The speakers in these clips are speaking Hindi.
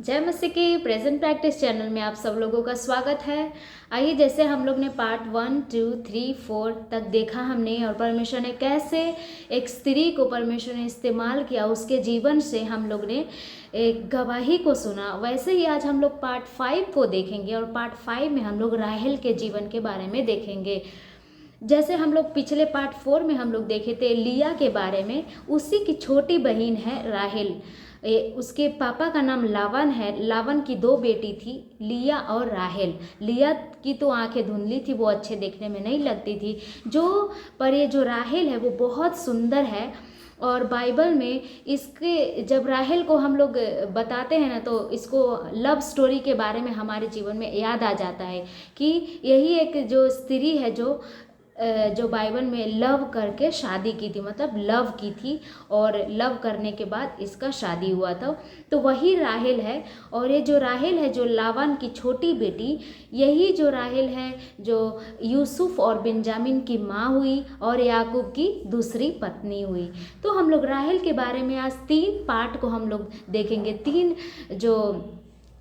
जय मसीह की प्रेजेंट प्रैक्टिस चैनल में आप सब लोगों का स्वागत है। आइए, जैसे हम लोग ने पार्ट 1, 2, 3, 4 तक देखा हमने, और परमेश्वर ने कैसे एक स्त्री को परमेश्वर ने इस्तेमाल किया, उसके जीवन से हम लोग ने एक गवाही को सुना। वैसे ही आज हम लोग पार्ट 5 को देखेंगे, और पार्ट 5 में हम लोग राहेल के जीवन के बारे में देखेंगे। जैसे हम लोग पिछले पार्ट 4 में हम लोग देखे थे लिया के बारे में, उसी की छोटी बहन है राहेल। उसके पापा का नाम लावन है। लावन की 2 बेटी थी, लिया और राहेल। लिया की तो आंखें धुंधली थी, वो अच्छे देखने में नहीं लगती थी। पर ये जो राहेल है वो बहुत सुंदर है। और बाइबल में इसके जब राहेल को हम लोग बताते हैं ना, तो इसको लव स्टोरी के बारे में हमारे जीवन में याद आ जाता है कि यही एक जो स्त्री है जो बाइबल में लव करके शादी की थी, मतलब लव की थी, और लव करने के बाद इसका शादी हुआ था। तो वही राहेल है। और ये जो राहेल है, जो लावन की छोटी बेटी, यही जो राहेल है जो यूसुफ और बेंजामिन की माँ हुई और याकूब की दूसरी पत्नी हुई। तो हम लोग राहेल के बारे में आज 3 पार्ट को हम लोग देखेंगे। 3 जो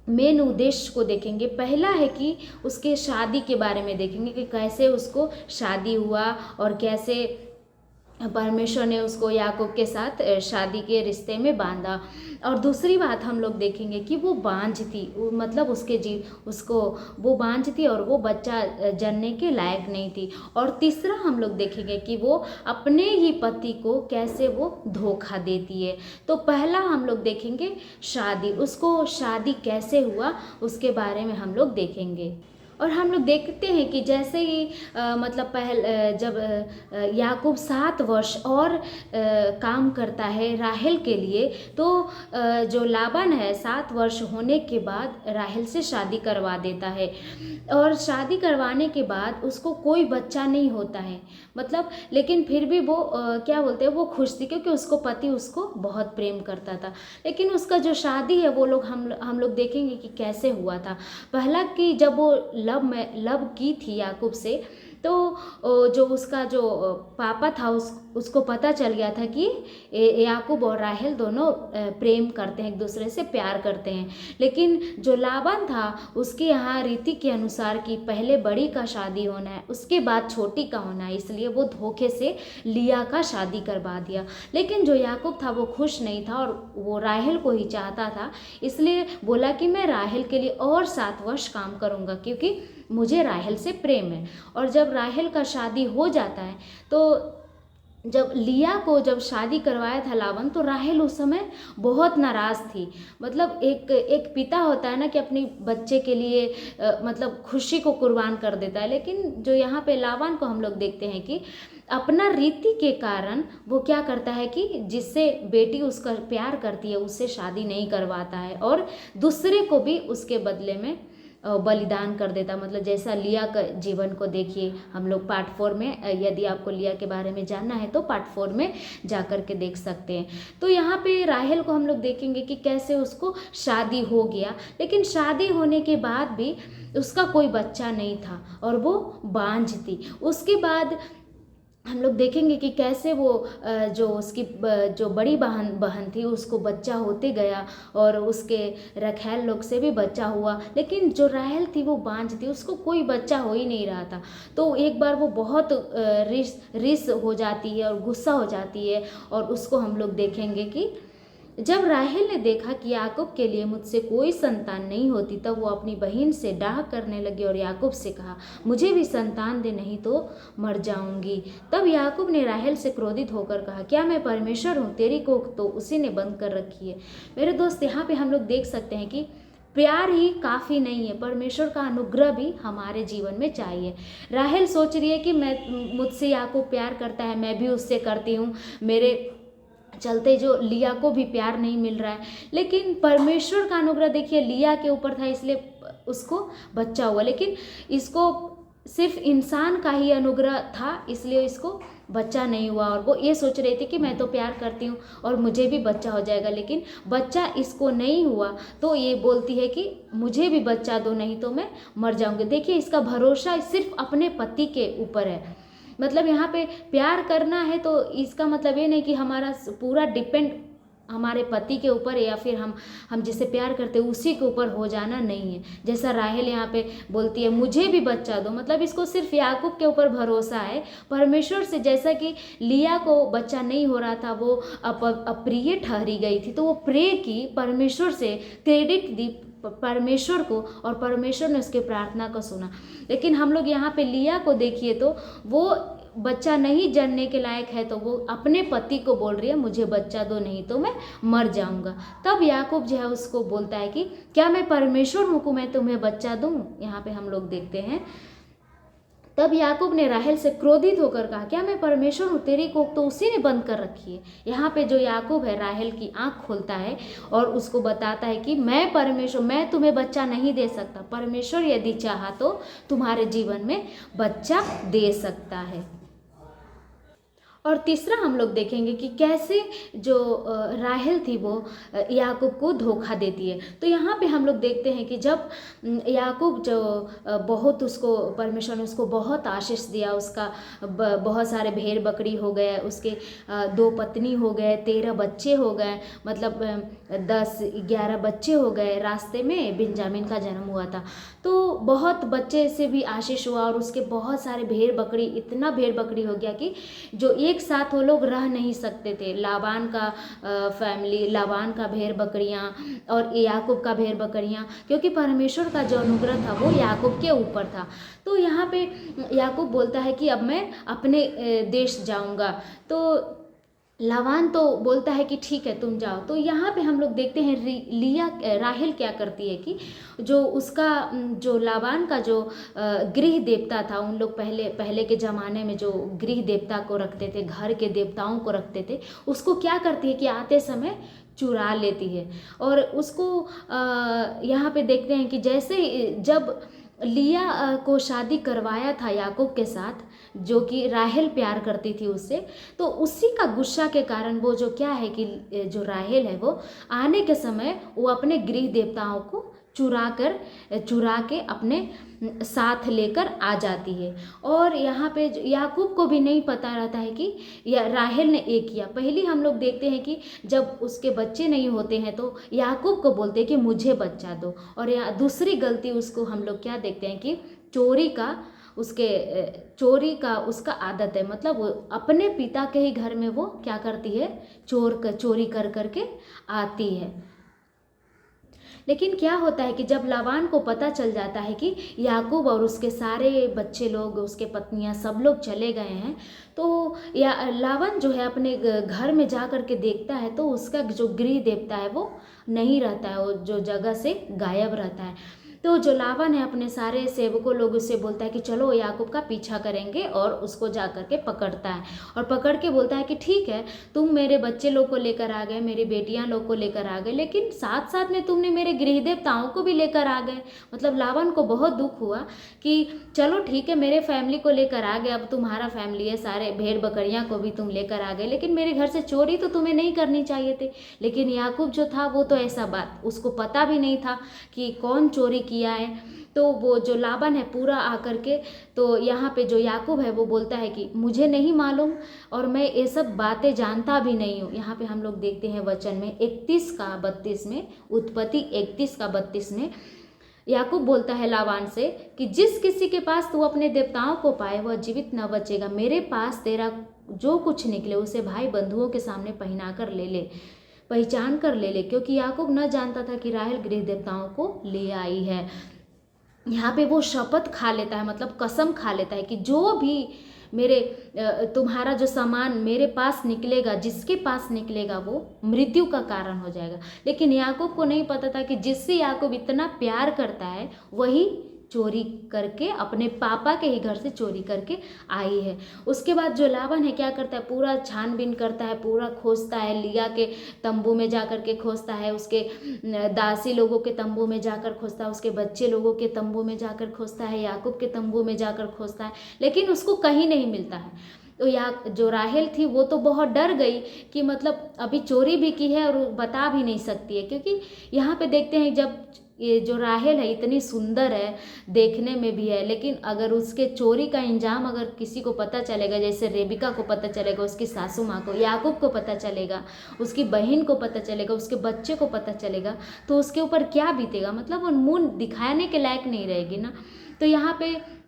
मेन उद्देश्य को देखेंगे। पहला है कि उसके शादी के बारे में देखेंगे कि कैसे उसको शादी हुआ और कैसे परमेश्वर ने उसको याकूब के साथ शादी के रिश्ते में बांधा। और दूसरी बात हम लोग देखेंगे कि वो बांझ थी, मतलब उसको वो बांझ थी और वो बच्चा जनने के लायक नहीं थी। और तीसरा हम लोग देखेंगे कि वो अपने ही पति को कैसे वो धोखा देती है। तो पहला हम लोग देखेंगे शादी, उसको शादी कैसे हुआ उसके बारे में हम लोग देखेंगे। और हम लोग देखते हैं कि जैसे ही मतलब जब याकूब 7 वर्ष और काम करता है राहेल के लिए, तो जो लाबान है 7 वर्ष होने के बाद राहेल से शादी करवा देता है। और शादी करवाने के बाद उसको कोई बच्चा नहीं होता है, मतलब, लेकिन फिर भी वो क्या बोलते हैं, वो खुश थी क्योंकि उसको पति उसको बहुत प्रेम करता था। लेकिन उसका जो शादी है वो लोग हम लोग देखेंगे कि कैसे हुआ था। पहला कि जब वो लव की थी याकूब से, तो जो उसका जो पापा था उसको पता चल गया था कि याकूब और राहेल दोनों प्रेम करते हैं, एक दूसरे से प्यार करते हैं। लेकिन जो लाबान था उसके यहाँ रीति के अनुसार कि पहले बड़ी का शादी होना है, उसके बाद छोटी का होना है, इसलिए वो धोखे से लिया का शादी करवा दिया। लेकिन जो याकूब था वो खुश नहीं था और वो राहेल को ही चाहता था, इसलिए बोला कि मैं राहेल के लिए और 7 वर्ष काम करूँगा क्योंकि मुझे राहेल से प्रेम है। और जब राहेल का शादी हो जाता है, तो जब लिया को जब शादी करवाया था लावन, तो राहेल उस समय बहुत नाराज़ थी। मतलब एक पिता होता है ना कि अपनी बच्चे के लिए मतलब खुशी को कुर्बान कर देता है। लेकिन जो यहाँ पे लावन को हम लोग देखते हैं कि अपना रीति के कारण वो क्या करता है कि जिससे बेटी उसका प्यार करती है उससे शादी नहीं करवाता है, और दूसरे को भी उसके बदले में बलिदान कर देता। मतलब जैसा लिया का जीवन को देखिए हम लोग पार्ट 4 में, यदि आपको लिया के बारे में जानना है तो पार्ट 4 में जा कर के देख सकते हैं। तो यहाँ पे राहेल को हम लोग देखेंगे कि कैसे उसको शादी हो गया, लेकिन शादी होने के बाद भी उसका कोई बच्चा नहीं था और वो बांझ थी। उसके बाद हम लोग देखेंगे कि कैसे वो जो उसकी जो बड़ी बहन थी उसको बच्चा होते गया, और उसके रखैल लोग से भी बच्चा हुआ। लेकिन जो राहेल थी वो बांझ थी, उसको कोई बच्चा हो ही नहीं रहा था। तो एक बार वो बहुत रिस हो जाती है और गुस्सा हो जाती है, और उसको हम लोग देखेंगे कि जब राहेल ने देखा कि याकूब के लिए मुझसे कोई संतान नहीं होती, तब वो अपनी बहन से डाह करने लगी और याकूब से कहा, मुझे भी संतान दे, नहीं तो मर जाऊंगी। तब याकूब ने राहेल से क्रोधित होकर कहा, क्या मैं परमेश्वर हूँ? तेरी कोख तो उसी ने बंद कर रखी है। मेरे दोस्त, यहाँ पे हम लोग देख सकते हैं कि प्यार ही काफ़ी नहीं है, परमेश्वर का अनुग्रह भी हमारे जीवन में चाहिए। राहेल सोच रही है कि मुझसे याकूब प्यार करता है, मैं भी उससे करती हूँ, मेरे चलते जो लिया को भी प्यार नहीं मिल रहा है। लेकिन परमेश्वर का अनुग्रह देखिए लिया के ऊपर था, इसलिए उसको बच्चा हुआ। लेकिन इसको सिर्फ इंसान का ही अनुग्रह था, इसलिए इसको बच्चा नहीं हुआ। और वो ये सोच रही थी कि मैं तो प्यार करती हूँ और मुझे भी बच्चा हो जाएगा, लेकिन बच्चा इसको नहीं हुआ। तो ये बोलती है कि मुझे भी बच्चा दो, नहीं तो मैं मर जाऊँगी। देखिए, इसका भरोसा सिर्फ अपने पति के ऊपर है। मतलब यहाँ पे प्यार करना है तो इसका मतलब ये नहीं कि हमारा पूरा डिपेंड हमारे पति के ऊपर या फिर हम जिसे प्यार करते हैं उसी के ऊपर हो जाना नहीं है। जैसा राहेल यहाँ पे बोलती है मुझे भी बच्चा दो, मतलब इसको सिर्फ याकूब के ऊपर भरोसा है परमेश्वर से। जैसा कि लिया को बच्चा नहीं हो रहा था, वो अप्रिय ठहरी गई थी, तो वो प्रे की, परमेश्वर से क्रेडिट दी परमेश्वर को, और परमेश्वर ने उसके प्रार्थना को सुना। लेकिन हम लोग यहाँ पे लिया को देखिए तो वो बच्चा नहीं जनने के लायक है, तो वो अपने पति को बोल रही है मुझे बच्चा दो नहीं तो मैं मर जाऊंगा। तब याकूब जो है उसको बोलता है कि क्या मैं परमेश्वर हूँ कि मैं तुम्हें बच्चा दूँ। यहाँ पे हम लोग देखते हैं तब याकूब ने राहेल से क्रोधित होकर कहा क्या मैं परमेश्वर हूँ, तेरी कोख तो उसी ने बंद कर रखी है। यहाँ पे जो याकूब है राहेल की आंख खोलता है और उसको बताता है कि मैं परमेश्वर, मैं तुम्हें बच्चा नहीं दे सकता, परमेश्वर यदि चाहा तो तुम्हारे जीवन में बच्चा दे सकता है। और तीसरा हम लोग देखेंगे कि कैसे जो राहेल थी वो याकूब को धोखा देती है। तो यहाँ पे हम लोग देखते हैं कि जब याकूब जो बहुत उसको परमेश्वर ने उसको बहुत आशीष दिया, उसका बहुत सारे भेड़ बकरी हो गए, उसके 2 पत्नी हो गए, 13 बच्चे हो गए, मतलब 10-11 बच्चे हो गए। रास्ते में बिन्यामीन का जन्म हुआ था, तो बहुत बच्चे से भी आशीष हुआ और उसके बहुत सारे भेड़ बकरी, इतना भेड़ बकरी हो गया कि जो एक साथ वो लोग रह नहीं सकते थे। लाबान का फैमिली, लाबान का भेड़ बकरियां और याकूब का भेड़ बकरियां, क्योंकि परमेश्वर का जो अनुग्रह था वो याकूब के ऊपर था। तो यहाँ पे याकूब बोलता है कि अब मैं अपने देश जाऊंगा। तो लाबान तो बोलता है कि ठीक है तुम जाओ। तो यहाँ पे हम लोग देखते हैं लिया राहेल क्या करती है कि जो उसका जो लाबान का जो गृह देवता था, उन लोग पहले के ज़माने में जो गृह देवता को रखते थे, घर के देवताओं को रखते थे, उसको क्या करती है कि आते समय चुरा लेती है। और उसको यहाँ पे देखते हैं कि जैसे जब लिया को शादी करवाया था याकूब के साथ, जो कि राहेल प्यार करती थी उससे, तो उसी का गुस्सा के कारण वो जो क्या है कि जो राहेल है वो आने के समय वो अपने गृह देवताओं को चुरा के अपने साथ लेकर आ जाती है। और यहाँ पे याकूब को भी नहीं पता रहता है कि राहेल ने एक किया। पहले हम लोग देखते हैं कि जब उसके बच्चे नहीं होते हैं तो याकूब को बोलते हैं कि मुझे बच्चा दो। और यहाँ दूसरी गलती उसको हम लोग क्या देखते हैं कि चोरी का उसका आदत है, मतलब वो अपने पिता के ही घर में वो क्या करती है, चोरी कर करके आती है। लेकिन क्या होता है कि जब लाबान को पता चल जाता है कि याकूब और उसके सारे बच्चे लोग, उसके पत्नियां सब लोग चले गए हैं, तो लाबान जो है अपने घर में जा कर के देखता है तो उसका जो गृह देवता है वो नहीं रहता है, वो जो जगह से गायब रहता है। तो जो लाबान है अपने सारे सेवकों लोग उससे बोलता है कि चलो याकूब का पीछा करेंगे, और उसको जा कर के पकड़ता है और पकड़ के बोलता है कि ठीक है तुम मेरे बच्चे लोग को लेकर आ गए, मेरी बेटियां लोग को लेकर आ गए, लेकिन साथ साथ में तुमने मेरे गृह देवताओं को भी लेकर आ गए। मतलब लाबान को बहुत दुख हुआ कि चलो ठीक है मेरे फैमिली को लेकर आ गए, अब तुम्हारा फैमिली है, सारे भेड़ बकरियां को भी तुम लेकर आ गए, लेकिन मेरे घर से चोरी तो तुम्हें नहीं करनी चाहिए थे। लेकिन याकूब जो था वो तो ऐसा बात उसको पता भी नहीं था कि कौन चोरी किया है। तो वो जो लाबान है पूरा आकर के, तो यहाँ पे जो याकूब है वो बोलता है कि मुझे नहीं मालूम और मैं ये सब बातें जानता भी नहीं हूँ। यहाँ पे हम लोग देखते हैं वचन में 31-32 में, उत्पत्ति 31-32 में याकूब बोलता है लाबान से कि जिस किसी के पास तू अपने देवताओं को पाए वह जीवित न बचेगा। मेरे पास तेरा जो कुछ निकले उसे भाई बंधुओं के सामने पहचान कर ले ले, क्योंकि याकूब न जानता था कि राहेल गृह देवताओं को ले आई है। यहाँ पे वो शपथ खा लेता है, मतलब कसम खा लेता है कि जो भी तुम्हारा जो सामान मेरे पास निकलेगा, जिसके पास निकलेगा वो मृत्यु का कारण हो जाएगा। लेकिन याकूब को नहीं पता था कि जिससे याकूब इतना प्यार करता है वही चोरी करके अपने पापा के ही घर से चोरी करके आई है। उसके बाद जो लाबान है क्या करता है, पूरा छानबीन करता है, पूरा खोजता है, लिया के तंबू में जा कर के खोजता है, उसके दासी लोगों के तंबू में जाकर खोजता है, उसके बच्चे लोगों के तंबू में जाकर खोजता है, याकूब के तंबू में जाकर खोजता है, लेकिन उसको कहीं नहीं मिलता है। तो जो राहेल थी वो तो बहुत डर गई कि मतलब अभी चोरी भी की है और बता भी नहीं सकती है, क्योंकि यहाँ पे देखते हैं जब ये जो राहेल है इतनी सुंदर है, देखने में भी है, लेकिन अगर उसके चोरी का इंजाम अगर किसी को पता चलेगा, जैसे रेबिका को पता चलेगा, उसकी सासू माँ को, याकूब को पता चलेगा, उसकी बहन को पता चलेगा, उसके बच्चे को पता चलेगा, तो उसके ऊपर क्या बीतेगा, मतलब वो मुंह दिखाने के लायक नहीं रहेगी ना। तो यहाँ पे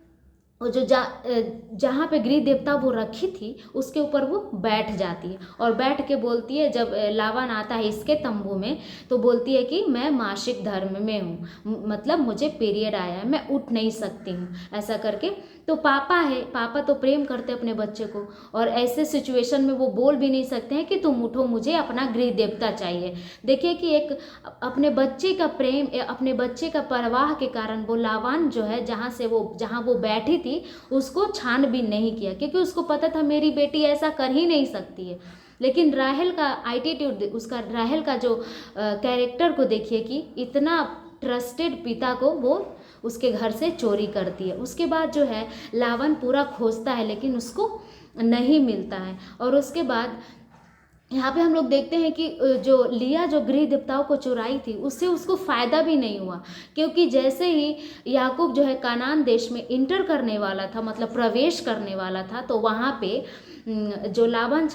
वो जो जहाँ पे गृह देवता वो रखी थी उसके ऊपर वो बैठ जाती है और बैठ के बोलती है, जब लावन आता है इसके तंबू में तो बोलती है कि मैं मासिक धर्म में हूँ, मतलब मुझे पीरियड आया है, मैं उठ नहीं सकती हूँ, ऐसा करके। तो पापा है, पापा तो प्रेम करते अपने बच्चे को, और ऐसे सिचुएशन में वो बोल भी नहीं सकते हैं कि तुम उठो, मुझे अपना गृह देवता चाहिए। देखिए कि एक अपने बच्चे का प्रेम, अपने बच्चे का परवाह के कारण वो लावान जो है जहाँ वो बैठी थी उसको छानबीन नहीं किया, क्योंकि उसको पता था मेरी बेटी ऐसा कर ही नहीं सकती है। लेकिन राहेल का एटीट्यूड, उसका राहेल का जो कैरेक्टर को देखिए कि इतना ट्रस्टेड पिता को वो उसके घर से चोरी करती है। उसके बाद जो है लावन पूरा खोजता है लेकिन उसको नहीं मिलता है। और उसके बाद यहाँ पे हम लोग देखते हैं कि जो लिया जो गृह देवताओं को चुराई थी उससे उसको फ़ायदा भी नहीं हुआ, क्योंकि जैसे ही याकूब जो है कानान देश में इंटर करने वाला था, मतलब प्रवेश करने वाला था, तो वहाँ पे जो लावन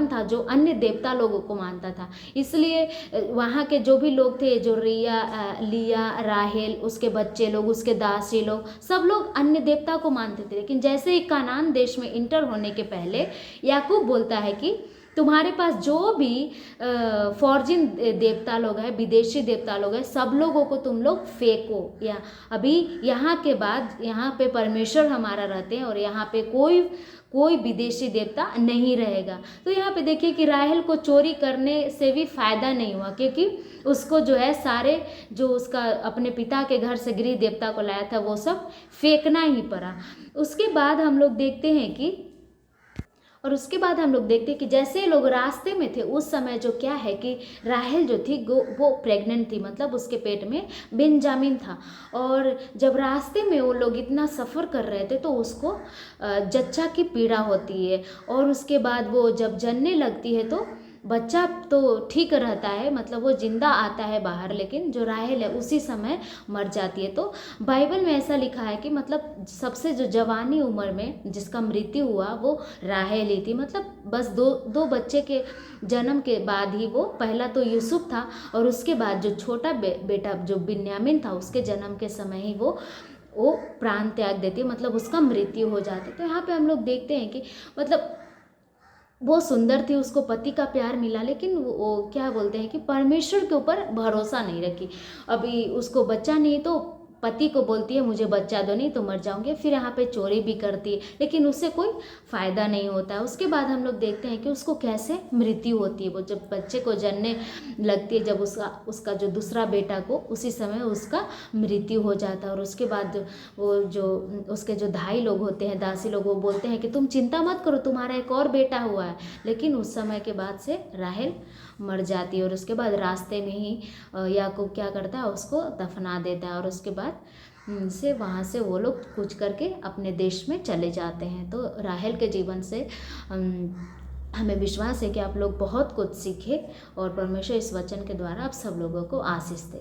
था जो अन्य देवता लोगों को मानता था, इसलिए वहाँ के जो भी लोग थे, जो लिया, राहेल, उसके बच्चे लोग, उसके दासी लोग, सब लोग अन्य देवता को मानते थे। लेकिन जैसे ही कानान देश में इंटर होने के पहले याकूब बोलता है कि तुम्हारे पास जो भी फॉर्जिन देवता लोग हैं, विदेशी देवता लोग हैं, सब लोगों को तुम लोग फेंको, या अभी यहाँ के बाद यहाँ पे परमेश्वर हमारा रहते हैं और यहाँ पे कोई विदेशी देवता नहीं रहेगा। तो यहाँ पे देखिए कि राहेल को चोरी करने से भी फायदा नहीं हुआ, क्योंकि उसको जो है सारे जो उसका अपने पिता के घर से गृह देवता को लाया था वो सब फेंकना ही पड़ा। उसके बाद हम लोग देखते हैं कि जैसे लोग रास्ते में थे उस समय जो क्या है कि राहेल जो थी वो प्रेग्नेंट थी, मतलब उसके पेट में बेंजामिन था। और जब रास्ते में वो लोग इतना सफ़र कर रहे थे तो उसको जच्चा की पीड़ा होती है, और उसके बाद वो जब जनने लगती है तो बच्चा तो ठीक रहता है, मतलब वो जिंदा आता है बाहर, लेकिन जो राहेल है उसी समय मर जाती है। तो बाइबल में ऐसा लिखा है कि मतलब सबसे जो जवानी उम्र में जिसका मृत्यु हुआ वो राहेल ही थी, मतलब बस दो बच्चे के जन्म के बाद ही वो, पहला तो यूसुफ था और उसके बाद जो छोटा बेटा जो बिन्यामीन था उसके जन्म के समय ही वो प्राण त्याग देती है, मतलब उसका मृत्यु हो जाती है। तो यहाँ पे हम लोग देखते हैं कि मतलब वो सुंदर थी, उसको पति का प्यार मिला, लेकिन वो क्या बोलते हैं कि परमेश्वर के ऊपर भरोसा नहीं रखी। अभी उसको बच्चा नहीं तो पति को बोलती है मुझे बच्चा दो, नहीं तो मर जाऊंगी, फिर यहाँ पे चोरी भी करती है, लेकिन उससे कोई फ़ायदा नहीं होता है। उसके बाद हम लोग देखते हैं कि उसको कैसे मृत्यु होती है। वो जब बच्चे को जनने लगती है, जब उसका जो दूसरा बेटा को, उसी समय उसका मृत्यु हो जाता है। और उसके बाद वो जो उसके जो धाई लोग होते हैं, दासी लोग, वो बोलते हैं कि तुम चिंता मत करो, तुम्हारा एक और बेटा हुआ है। लेकिन उस समय के बाद से राहेल मर जाती है और उसके बाद रास्ते में ही याकूब क्या करता है, उसको दफना देता है और उसके बाद से वहाँ से वो लोग कूच करके अपने देश में चले जाते हैं। तो राहेल के जीवन से हमें विश्वास है कि आप लोग बहुत कुछ सीखे और परमेश्वर इस वचन के द्वारा आप सब लोगों को आशीष दे।